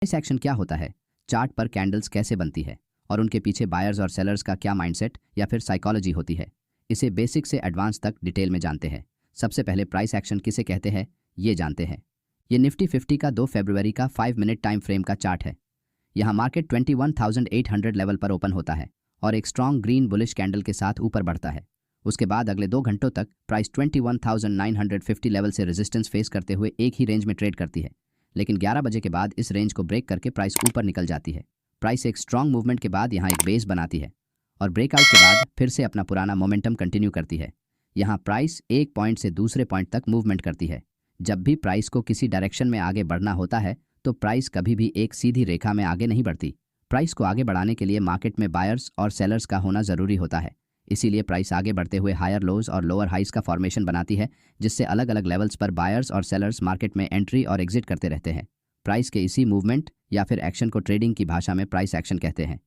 Price action क्या होता है, चार्ट पर कैंडल्स कैसे बनती है और उनके पीछे बायर्स और सेलर्स का क्या माइंडसेट या फिर साइकोलॉजी होती है, इसे बेसिक से एडवांस तक डिटेल में जानते हैं। सबसे पहले प्राइस एक्शन किसे कहते हैं ये जानते हैं। ये निफ्टी 50 का 2 फरवरी का 5 मिनट टाइम फ्रेम का चार्ट है। यहाँ मार्केट 21,800 लेवल पर ओपन होता है और एक स्ट्रॉन्ग ग्रीन बुलिश कैंडल के साथ ऊपर बढ़ता है। उसके बाद अगले 2 घंटों तक प्राइस 21,950 लेवल से रेजिस्टेंस फेस करते हुए एक ही रेंज में ट्रेड करती है, लेकिन 11 बजे के बाद इस रेंज को ब्रेक करके प्राइस ऊपर निकल जाती है। प्राइस एक स्ट्रॉन्ग मूवमेंट के बाद यहाँ एक बेस बनाती है और ब्रेकआउट के बाद फिर से अपना पुराना मोमेंटम कंटिन्यू करती है। यहाँ प्राइस एक पॉइंट से दूसरे पॉइंट तक मूवमेंट करती है। जब भी प्राइस को किसी डायरेक्शन में आगे बढ़ना होता है तो प्राइस कभी भी एक सीधी रेखा में आगे नहीं बढ़ती। प्राइस को आगे बढ़ाने के लिए मार्केट में बायर्स और सेलर्स का होना जरूरी होता है। इसीलिए प्राइस आगे बढ़ते हुए हायर लोज और लोअर हाइज का फॉर्मेशन बनाती है, जिससे अलग अलग लेवल्स पर बायर्स और सेलर्स मार्केट में एंट्री और एग्जिट करते रहते हैं। प्राइस के इसी मूवमेंट या फिर एक्शन को ट्रेडिंग की भाषा में प्राइस एक्शन कहते हैं।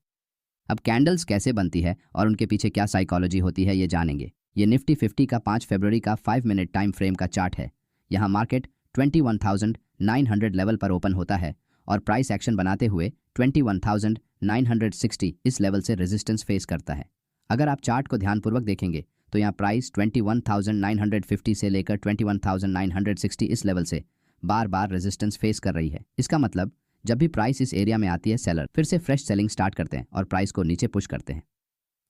अब कैंडल्स कैसे बनती है और उनके पीछे क्या साइकोलॉजी होती है ये जानेंगे। ये निफ्टी 50 का 5 फरवरी का 5 मिनट टाइम फ्रेम का चार्ट है। यहाँ मार्केट 21,900 लेवल पर ओपन होता है और प्राइस एक्शन बनाते हुए 21,960 इस लेवल से रेजिस्टेंस फेस करता है। अगर आप चार्ट को ध्यानपूर्वक देखेंगे तो यहाँ प्राइस 21,950 से लेकर 21,960 इस लेवल से बार बार रेजिस्टेंस फेस कर रही है। इसका मतलब जब भी प्राइस इस एरिया में आती है सेलर फिर से फ्रेश सेलिंग स्टार्ट करते हैं और प्राइस को नीचे पुश करते हैं।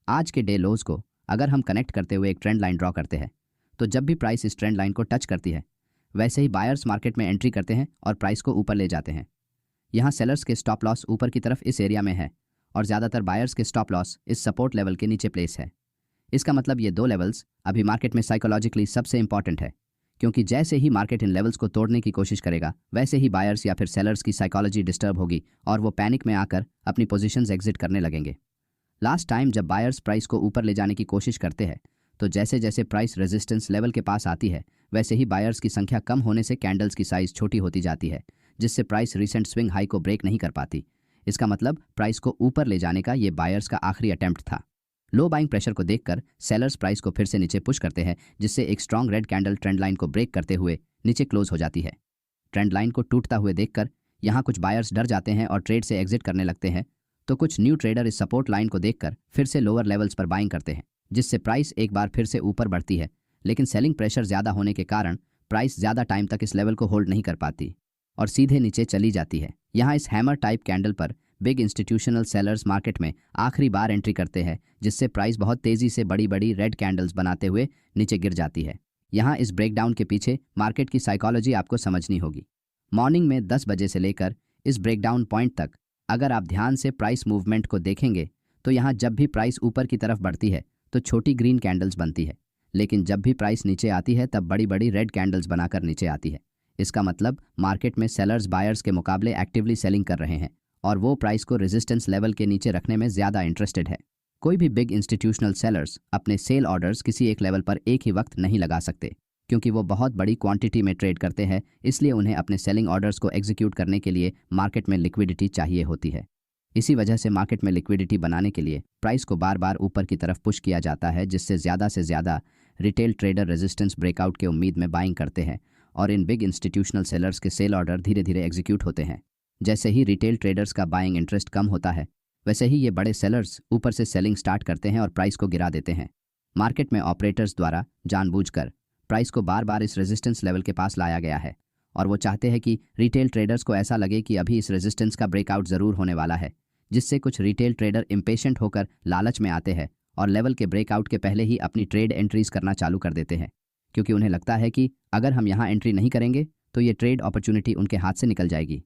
आज के डे लोज को अगर हम कनेक्ट करते हुए एक ट्रेंड लाइन ड्रॉ करते हैं तो जब भी प्राइस इस ट्रेंड लाइन को टच करती है वैसे ही बायर्स मार्केट में एंट्री करते हैं और प्राइस को ऊपर ले जाते हैं। यहाँ सेलर्स के स्टॉप लॉस ऊपर की तरफ इस एरिया में है और ज़्यादातर बायर्स के स्टॉप लॉस इस सपोर्ट लेवल के नीचे प्लेस है। इसका मतलब ये दो लेवल्स अभी मार्केट में साइकोलॉजिकली सबसे इंपॉर्टेंट है, क्योंकि जैसे ही मार्केट इन लेवल्स को तोड़ने की कोशिश करेगा वैसे ही बायर्स या फिर सेलर्स की साइकोलॉजी डिस्टर्ब होगी और वो पैनिक में आकर अपनी पोजीशंस एग्जिट करने लगेंगे। लास्ट टाइम जब बायर्स प्राइस को ऊपर ले जाने की कोशिश करते हैं तो जैसे जैसे प्राइस रेजिस्टेंस लेवल के पास आती है वैसे ही बायर्स की संख्या कम होने से कैंडल्स की साइज छोटी होती जाती है, जिससे प्राइस रिसेंट स्विंग हाई को ब्रेक नहीं कर पाती। इसका मतलब प्राइस को ऊपर ले जाने का ये बायर्स का आखिरी अटेम्प्ट था। लो बाइंग प्रेशर को देखकर सेलर्स प्राइस को फिर से नीचे पुश करते हैं, जिससे एक strong red candle trend line को ब्रेक करते हुए नीचे क्लोज हो जाती है। ट्रेंड लाइन को टूटता हुए देखकर यहाँ कुछ बायर्स डर जाते हैं और ट्रेड से एग्जिट करने लगते हैं, तो कुछ न्यू ट्रेडर इस सपोर्ट लाइन को देखकर फिर से लोअर लेवल्स पर बाइंग करते हैं, जिससे प्राइस एक बार फिर से ऊपर बढ़ती है। लेकिन सेलिंग प्रेशर ज़्यादा होने के कारण प्राइस ज़्यादा टाइम तक इस लेवल को होल्ड नहीं कर पाती और सीधे नीचे चली जाती है। यहाँ इस हैमर टाइप कैंडल पर बिग इंस्टीट्यूशनल सेलर्स मार्केट में आखिरी बार एंट्री करते हैं, जिससे प्राइस बहुत तेज़ी से बड़ी बड़ी रेड कैंडल्स बनाते हुए नीचे गिर जाती है। यहाँ इस ब्रेकडाउन के पीछे मार्केट की साइकोलॉजी आपको समझनी होगी। मॉर्निंग में 10 बजे से लेकर इस ब्रेकडाउन पॉइंट तक अगर आप ध्यान से प्राइस मूवमेंट को देखेंगे तो यहाँ जब भी प्राइस ऊपर की तरफ बढ़ती है तो छोटी ग्रीन कैंडल्स बनती है, लेकिन जब भी प्राइस नीचे आती है तब बड़ी बड़ी रेड कैंडल्स बनाकर नीचे आती है। इसका मतलब मार्केट में सेलर्स बायर्स के मुकाबले एक्टिवली सेलिंग कर रहे हैं और वो प्राइस को रेजिस्टेंस लेवल के नीचे रखने में ज़्यादा इंटरेस्टेड है। कोई भी बिग इंस्टीट्यूशनल सेलर्स अपने सेल ऑर्डर्स किसी एक लेवल पर एक ही वक्त नहीं लगा सकते, क्योंकि वो बहुत बड़ी क्वांटिटी में ट्रेड करते हैं। इसलिए उन्हें अपने सेलिंग ऑर्डर्स को एग्जीक्यूट करने के लिए मार्केट में लिक्विडिटी चाहिए होती है। इसी वजह से मार्केट में लिक्विडिटी बनाने के लिए प्राइस को बार बार ऊपर की तरफ पुश किया जाता है, जिससे ज़्यादा से ज़्यादा रिटेल ट्रेडर रेजिस्टेंस ब्रेकआउट के उम्मीद में बाइंग करते हैं और इन बिग इंस्टीट्यूशनल सेलर्स के सेल ऑर्डर धीरे धीरे एग्जीक्यूट होते हैं। जैसे ही रिटेल ट्रेडर्स का बाइंग इंटरेस्ट कम होता है वैसे ही ये बड़े सेलर्स ऊपर से सेलिंग स्टार्ट करते हैं और प्राइस को गिरा देते हैं। मार्केट में ऑपरेटर्स द्वारा जानबूझकर प्राइस को बार बार इस रेजिस्टेंस लेवल के पास लाया गया है और वो चाहते हैं कि रिटेल ट्रेडर्स को ऐसा लगे कि अभी इस रेजिस्टेंस का ब्रेकआउट ज़रूर होने वाला है, जिससे कुछ रिटेल ट्रेडर इम्पेशेंट होकर लालच में आते हैं और लेवल के ब्रेकआउट के पहले ही अपनी ट्रेड एंट्रीज करना चालू कर देते हैं, क्योंकि उन्हें लगता है कि अगर हम यहाँ एंट्री नहीं करेंगे तो ये ट्रेड अपॉर्चुनिटी उनके हाथ से निकल जाएगी।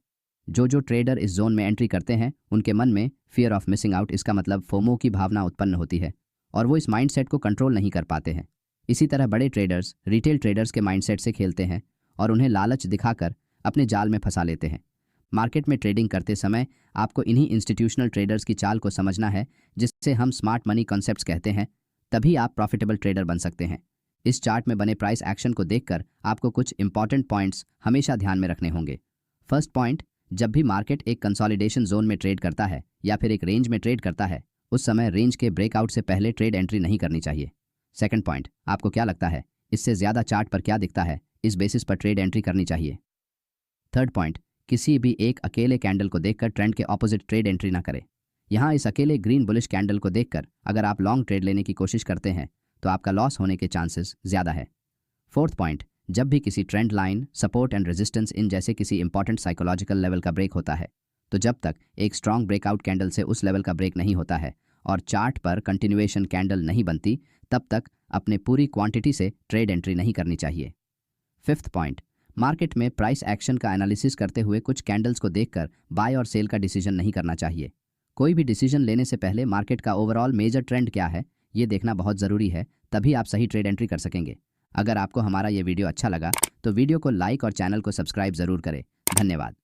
जो ट्रेडर इस जोन में एंट्री करते हैं उनके मन में फियर ऑफ मिसिंग आउट, इसका मतलब फोमो की भावना उत्पन्न होती है और वो इस माइंडसेट को कंट्रोल नहीं कर पाते हैं। इसी तरह बड़े ट्रेडर्स रिटेल ट्रेडर्स के माइंडसेट से खेलते हैं और उन्हें लालच दिखाकर अपने जाल में फंसा लेते हैं। मार्केट में ट्रेडिंग करते समय आपको इन्हीं इंस्टीट्यूशनल ट्रेडर्स की चाल को समझना है, जिससे हम स्मार्ट मनी कॉन्सेप्ट्स कहते हैं, तभी आप प्रॉफिटेबल ट्रेडर बन सकते हैं। इस चार्ट में बने प्राइस एक्शन को देखकर आपको कुछ इंपॉर्टेंट पॉइंट्स हमेशा ध्यान में रखने होंगे। फर्स्ट पॉइंट, जब भी मार्केट एक कंसोलिडेशन जोन में ट्रेड करता है या फिर एक रेंज में ट्रेड करता है उस समय रेंज के ब्रेकआउट से पहले ट्रेड एंट्री नहीं करनी चाहिए। सेकंड पॉइंट, आपको क्या लगता है इससे ज़्यादा चार्ट पर क्या दिखता है, इस बेसिस पर ट्रेड एंट्री करनी चाहिए। थर्ड पॉइंट, किसी भी एक अकेले कैंडल को देखकर ट्रेंड के ऑपोजिट ट्रेड एंट्री ना करें। यहाँ इस अकेले ग्रीन बुलिश कैंडल को देखकर अगर आप लॉन्ग ट्रेड लेने की कोशिश करते हैं तो आपका लॉस होने के चांसेस ज़्यादा है। फोर्थ पॉइंट, जब भी किसी trend line, support and resistance in जैसे किसी इंपॉर्टेंट साइकोलॉजिकल लेवल का ब्रेक होता है, तो जब तक एक स्ट्रॉन्ग ब्रेकआउट कैंडल से उस लेवल का ब्रेक नहीं होता है और चार्ट पर कंटिन्यूएशन कैंडल नहीं बनती, तब तक अपने पूरी क्वांटिटी से ट्रेड एंट्री नहीं करनी चाहिए। फिफ्थ पॉइंट, मार्केट में प्राइस एक्शन का एनालिसिस करते हुए कुछ कैंडल्स को देखकर बाय और सेल का डिसीजन नहीं करना चाहिए। कोई भी डिसीजन लेने से पहले मार्केट का ओवरऑल मेजर ट्रेंड क्या है ये देखना बहुत ज़रूरी है, तभी आप सही ट्रेड एंट्री कर सकेंगे। अगर आपको हमारा ये वीडियो अच्छा लगा तो वीडियो को लाइक और चैनल को सब्सक्राइब ज़रूर करें। धन्यवाद।